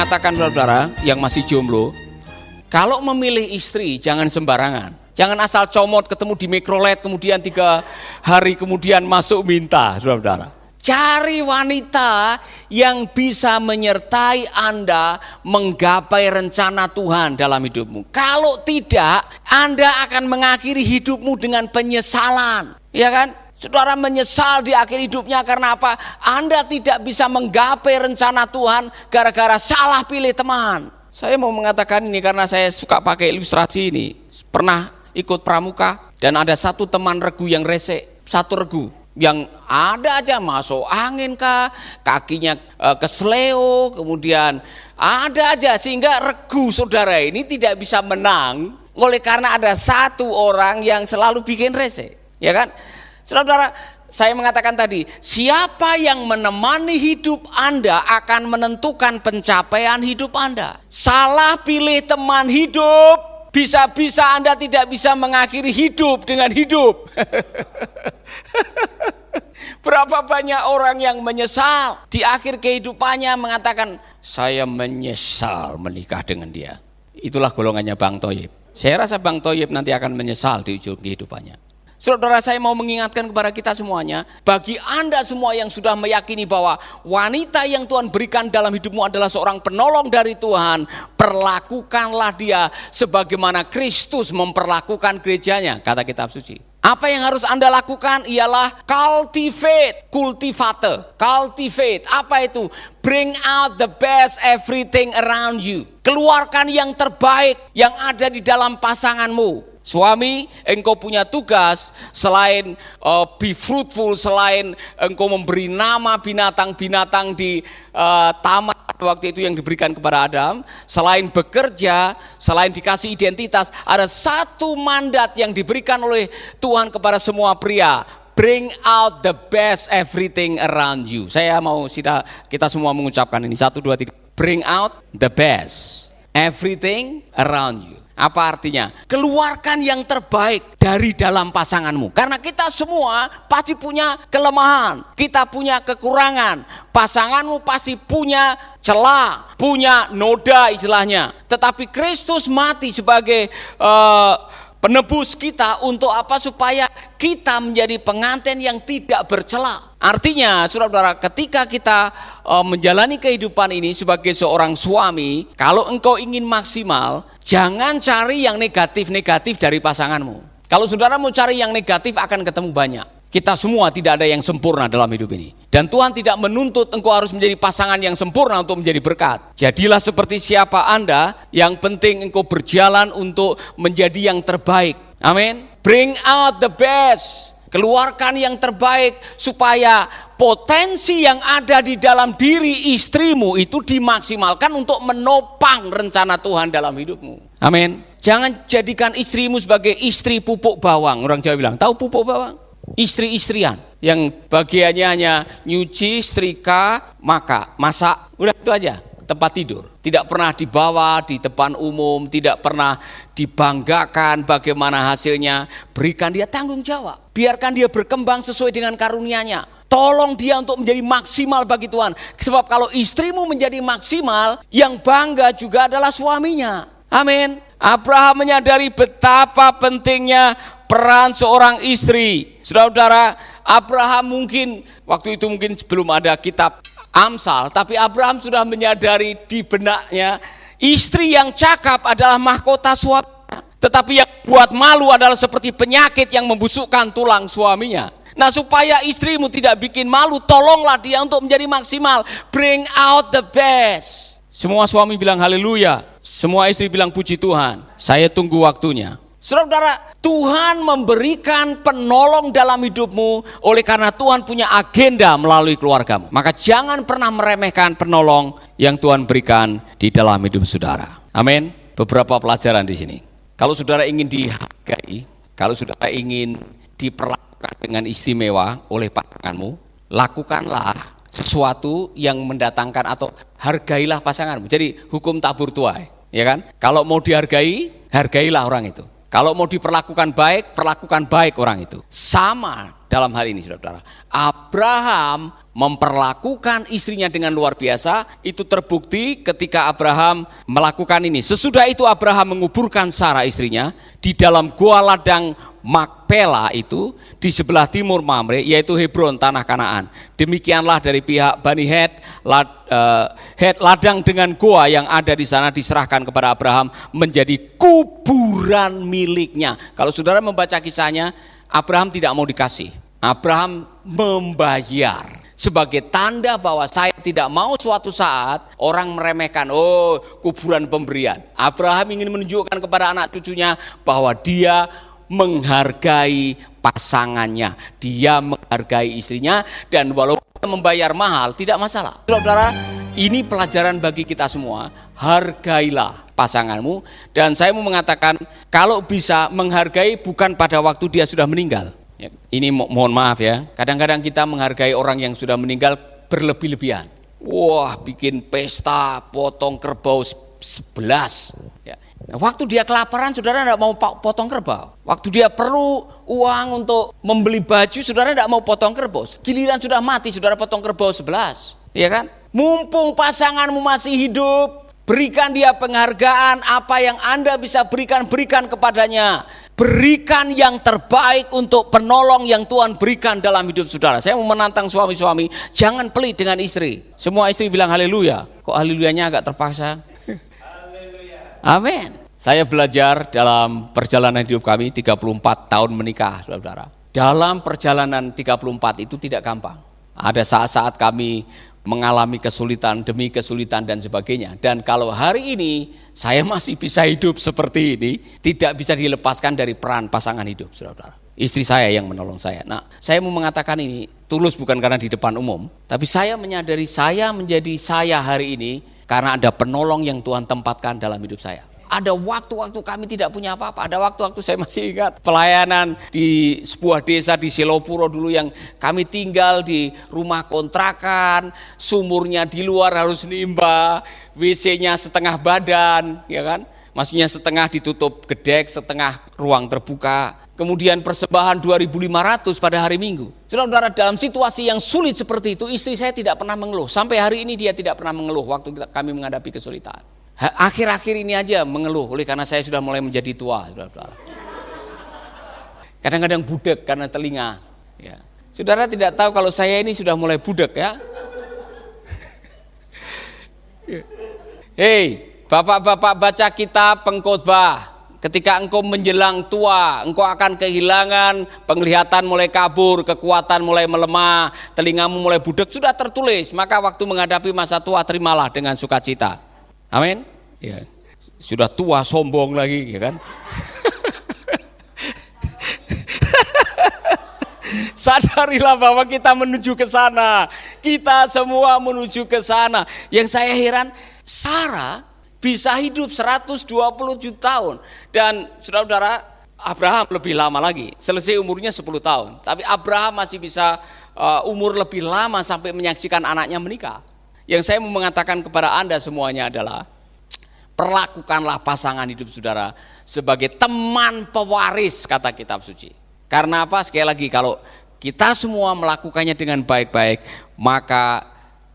mengatakan saudara yang masih jomblo, kalau memilih istri jangan sembarangan. Jangan asal comot ketemu di mikrolet kemudian 3 hari kemudian masuk minta, saudara. Cari wanita yang bisa menyertai Anda menggapai rencana Tuhan dalam hidupmu. Kalau tidak, Anda akan mengakhiri hidupmu dengan penyesalan. Ya kan? Saudara menyesal di akhir hidupnya karena apa? Anda tidak bisa menggapai rencana Tuhan gara-gara salah pilih teman. Saya mau mengatakan ini karena saya suka pakai ilustrasi ini. Pernah ikut pramuka dan ada satu teman regu yang rese, satu regu yang ada aja masuk angin kah, kakinya kesleo, kemudian ada aja sehingga regu saudara ini tidak bisa menang oleh karena ada satu orang yang selalu bikin rese, ya kan? Saudara, saya mengatakan tadi, siapa yang menemani hidup Anda akan menentukan pencapaian hidup Anda. Salah pilih teman hidup, bisa-bisa Anda tidak bisa mengakhiri hidup dengan hidup. Berapa banyak orang yang menyesal di akhir kehidupannya mengatakan, saya menyesal menikah dengan dia. Itulah golongannya Bang Thoyib. Saya rasa Bang Thoyib nanti akan menyesal di ujung kehidupannya. Saudara, saya mau mengingatkan kepada kita semuanya, bagi Anda semua yang sudah meyakini bahwa wanita yang Tuhan berikan dalam hidupmu adalah seorang penolong dari Tuhan, perlakukanlah dia sebagaimana Kristus memperlakukan gerejanya, kata kitab suci. Apa yang harus Anda lakukan ialah cultivate. Apa itu? Bring out the best everything around you. Keluarkan yang terbaik yang ada di dalam pasanganmu. Suami, engkau punya tugas selain be fruitful, selain engkau memberi nama binatang-binatang di taman waktu itu yang diberikan kepada Adam, selain bekerja, selain dikasih identitas, ada satu mandat yang diberikan oleh Tuhan kepada semua pria. Bring out the best everything around you. Saya mau kita semua mengucapkan ini. 1, 2, 3. Bring out the best everything around you. Apa artinya? Keluarkan yang terbaik dari dalam pasanganmu. Karena kita semua pasti punya kelemahan, kita punya kekurangan. Pasanganmu pasti punya celah, punya noda istilahnya. Tetapi Kristus mati sebagai penebus kita untuk apa? Supaya kita menjadi pengantin yang tidak bercela. Artinya, saudara-saudara, ketika kita menjalani kehidupan ini sebagai seorang suami, kalau engkau ingin maksimal, jangan cari yang negatif-negatif dari pasanganmu. Kalau saudara mau cari yang negatif akan ketemu banyak. Kita semua tidak ada yang sempurna dalam hidup ini. Dan Tuhan tidak menuntut engkau harus menjadi pasangan yang sempurna untuk menjadi berkat. Jadilah seperti siapa Anda, yang penting engkau berjalan untuk menjadi yang terbaik. Amin. Bring out the best. Keluarkan yang terbaik supaya potensi yang ada di dalam diri istrimu itu dimaksimalkan untuk menopang rencana Tuhan dalam hidupmu. Amin. Jangan jadikan istrimu sebagai istri pupuk bawang. Orang Jawa bilang, tahu pupuk bawang? Istri-istrian yang bagiannya hanya nyuci, setrika, masak, udah itu aja. Tempat tidur, tidak pernah dibawa di depan umum, tidak pernah dibanggakan bagaimana hasilnya. Berikan dia tanggung jawab, biarkan dia berkembang sesuai dengan karunia-Nya. Tolong dia untuk menjadi maksimal bagi Tuhan. Sebab kalau istrimu menjadi maksimal, yang bangga juga adalah suaminya. Amin. Abraham menyadari betapa pentingnya peran seorang istri. Saudara-saudara, Abraham mungkin waktu itu belum ada kitab Amsal, tapi Abraham sudah menyadari di benaknya istri yang cakap adalah mahkota suaminya, tetapi yang buat malu adalah seperti penyakit yang membusukkan tulang suaminya. Nah, supaya istrimu tidak bikin malu, tolonglah dia untuk menjadi maksimal. Bring out the best. Semua suami bilang haleluya, semua istri bilang puji Tuhan. Saya tunggu waktunya. Saudara, Tuhan memberikan penolong dalam hidupmu oleh karena Tuhan punya agenda melalui keluargamu. Maka jangan pernah meremehkan penolong yang Tuhan berikan di dalam hidup saudara. Amin. Beberapa pelajaran di sini. Kalau saudara ingin dihargai, kalau saudara ingin diperlakukan dengan istimewa oleh pasanganmu, lakukanlah sesuatu yang mendatangkan atau hargailah pasanganmu. Jadi hukum tabur tuai, ya kan? Kalau mau dihargai, hargailah orang itu. Kalau mau diperlakukan baik, perlakukan baik orang itu. Sama dalam hal ini, saudara-saudara. Abraham memperlakukan istrinya dengan luar biasa. Itu terbukti ketika Abraham melakukan ini. Sesudah itu Abraham menguburkan Sarah istrinya di dalam gua ladang Makpela itu di sebelah timur Mamre, yaitu Hebron, tanah Kanaan. Demikianlah dari pihak Bani Het, ladang dengan gua yang ada di sana diserahkan kepada Abraham menjadi kuburan miliknya. Kalau saudara membaca kisahnya, Abraham tidak mau dikasih. Abraham membayar sebagai tanda bahwa saya tidak mau suatu saat orang meremehkan, oh kuburan pemberian. Abraham ingin menunjukkan kepada anak cucunya bahwa dia menghargai pasangannya, dia menghargai istrinya, dan walaupun membayar mahal tidak masalah. Saudara, ini pelajaran bagi kita semua. Hargailah pasanganmu, dan saya mau mengatakan kalau bisa menghargai bukan pada waktu dia sudah meninggal. Ini mohon maaf ya, kadang-kadang kita menghargai orang yang sudah meninggal berlebih-lebihan. Wah, bikin pesta potong kerbau 11 ya. Waktu dia kelaparan, saudara tidak mau potong kerbau. Waktu dia perlu uang untuk membeli baju, saudara tidak mau potong kerbau. Giliran sudah mati, saudara potong kerbau 11, ya kan? Mumpung pasanganmu masih hidup, berikan dia penghargaan. Apa yang Anda bisa berikan kepadanya. Berikan yang terbaik untuk penolong yang Tuhan berikan dalam hidup saudara. Saya mau menantang suami-suami, jangan pelit dengan istri. Semua istri bilang haleluya. Kok haleluyanya agak terpaksa? Amin. Saya belajar dalam perjalanan hidup kami 34 tahun menikah, saudara-saudara. Dalam perjalanan 34 itu tidak gampang. Ada saat-saat kami mengalami kesulitan demi kesulitan dan sebagainya. Dan kalau hari ini saya masih bisa hidup seperti ini, tidak bisa dilepaskan dari peran pasangan hidup, saudara-saudara. Istri saya yang menolong saya. Nah, saya mau mengatakan ini tulus bukan karena di depan umum, tapi saya menyadari saya menjadi saya hari ini karena ada penolong yang Tuhan tempatkan dalam hidup saya. Ada waktu-waktu kami tidak punya apa-apa. Ada waktu-waktu saya masih ingat pelayanan di sebuah desa di Selopuro dulu yang kami tinggal di rumah kontrakan, sumurnya di luar harus nimba, WC-nya setengah badan, ya kan? Maksudnya setengah ditutup gedek, setengah ruang terbuka. Kemudian persembahan 2.500 pada hari Minggu. Saudara-saudara, dalam situasi yang sulit seperti itu, istri saya tidak pernah mengeluh. Sampai hari ini dia tidak pernah mengeluh waktu kami menghadapi kesulitan. Akhir-akhir ini aja mengeluh, oleh karena saya sudah mulai menjadi tua. Saudara-saudara. Kadang-kadang budek karena telinga. Ya. Saudara tidak tahu kalau saya ini sudah mulai budek ya. Hei, bapak-bapak baca kitab Pengkhotbah. Ketika engkau menjelang tua, engkau akan kehilangan penglihatan, mulai kabur, kekuatan mulai melemah, telingamu mulai budek, sudah tertulis. Maka waktu menghadapi masa tua, terimalah dengan sukacita. Amin. Ya. Sudah tua sombong lagi, ya kan? Sadarilah bahwa kita menuju ke sana. Kita semua menuju ke sana. Yang saya heran, Sarah bisa hidup 127 tahun. Dan saudara-saudara, Abraham lebih lama lagi, selesai umurnya 10 tahun. Tapi Abraham masih bisa umur lebih lama sampai menyaksikan anaknya menikah. Yang saya mau mengatakan kepada Anda semuanya adalah, perlakukanlah pasangan hidup saudara sebagai teman pewaris, kata kitab suci. Karena apa? Sekali lagi, kalau kita semua melakukannya dengan baik-baik, maka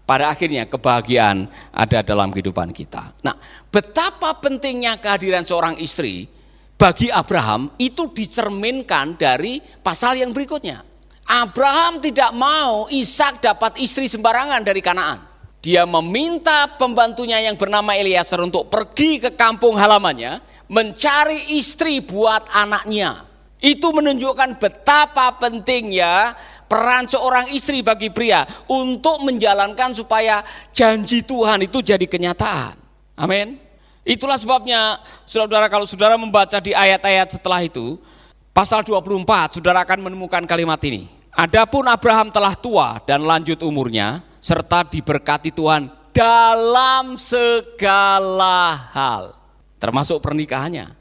pada akhirnya kebahagiaan ada dalam kehidupan kita. Nah, betapa pentingnya kehadiran seorang istri bagi Abraham itu dicerminkan dari pasal yang berikutnya. Abraham tidak mau Ishak dapat istri sembarangan dari Kanaan. Dia meminta pembantunya yang bernama Eliezer untuk pergi ke kampung halamannya mencari istri buat anaknya. Itu menunjukkan betapa pentingnya peran seorang istri bagi pria untuk menjalankan supaya janji Tuhan itu jadi kenyataan. Amin. Itulah sebabnya saudara, kalau saudara membaca di ayat-ayat setelah itu, pasal 24, saudara akan menemukan kalimat ini. Adapun Abraham telah tua dan lanjut umurnya, serta diberkati Tuhan dalam segala hal, termasuk pernikahannya.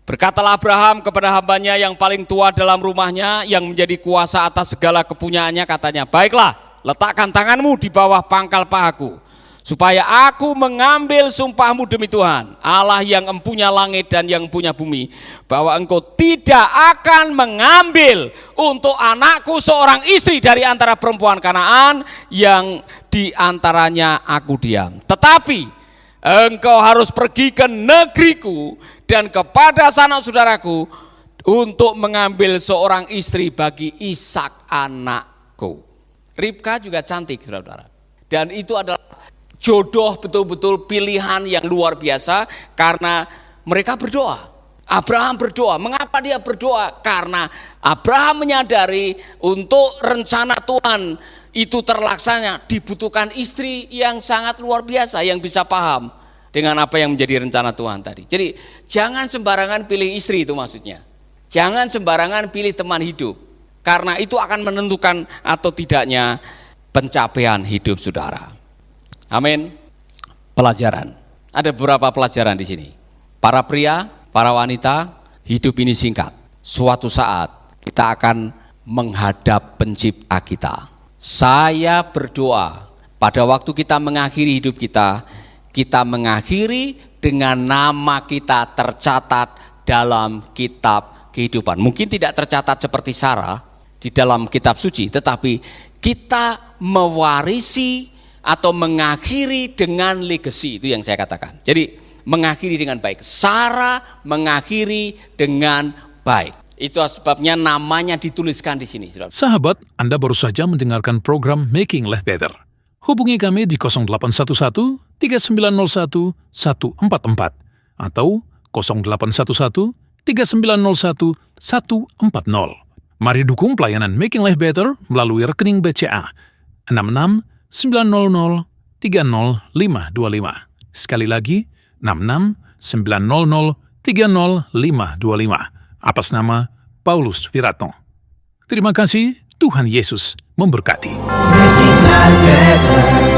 Berkatalah Abraham kepada hambanya yang paling tua dalam rumahnya, yang menjadi kuasa atas segala kepunyaannya, katanya, baiklah, letakkan tanganmu di bawah pangkal pahaku, supaya aku mengambil sumpahmu demi Tuhan, Allah yang empunya langit dan yang punya bumi, bahwa engkau tidak akan mengambil untuk anakku seorang istri dari antara perempuan Kanaan yang di antaranya aku diam. Tetapi engkau harus pergi ke negeriku dan kepada sanak saudaraku untuk mengambil seorang istri bagi Ishak anakku. Ribka juga cantik, saudara-saudara. Dan itu adalah jodoh betul-betul pilihan yang luar biasa karena mereka berdoa. Abraham berdoa. Mengapa dia berdoa? Karena Abraham menyadari untuk rencana Tuhan itu terlaksana dibutuhkan istri yang sangat luar biasa yang bisa paham dengan apa yang menjadi rencana Tuhan tadi. Jadi jangan sembarangan pilih istri, itu maksudnya. Jangan sembarangan pilih teman hidup, karena itu akan menentukan atau tidaknya pencapaian hidup saudara. Amin. Pelajaran. Ada beberapa pelajaran di sini. Para pria, para wanita, hidup ini singkat. Suatu saat kita akan menghadap pencipta kita. Saya berdoa pada waktu kita mengakhiri hidup kita mengakhiri dengan nama kita tercatat dalam kitab kehidupan. Mungkin tidak tercatat seperti Sarah di dalam kitab suci, tetapi kita mewarisi atau mengakhiri dengan legacy, itu yang saya katakan. Jadi mengakhiri dengan baik. Sarah mengakhiri dengan baik. Itu sebabnya namanya dituliskan di sini. Sahabat, Anda baru saja mendengarkan program Making Life Better. Hubungi kami di 0811 3901 144 atau 0811 3901 140. Mari dukung pelayanan Making Life Better melalui rekening BCA 66 900 30525. Sekali lagi 66 900 30525 atas nama Paulus Wiratno. Terima kasih, Tuhan Yesus memberkati. Making life better.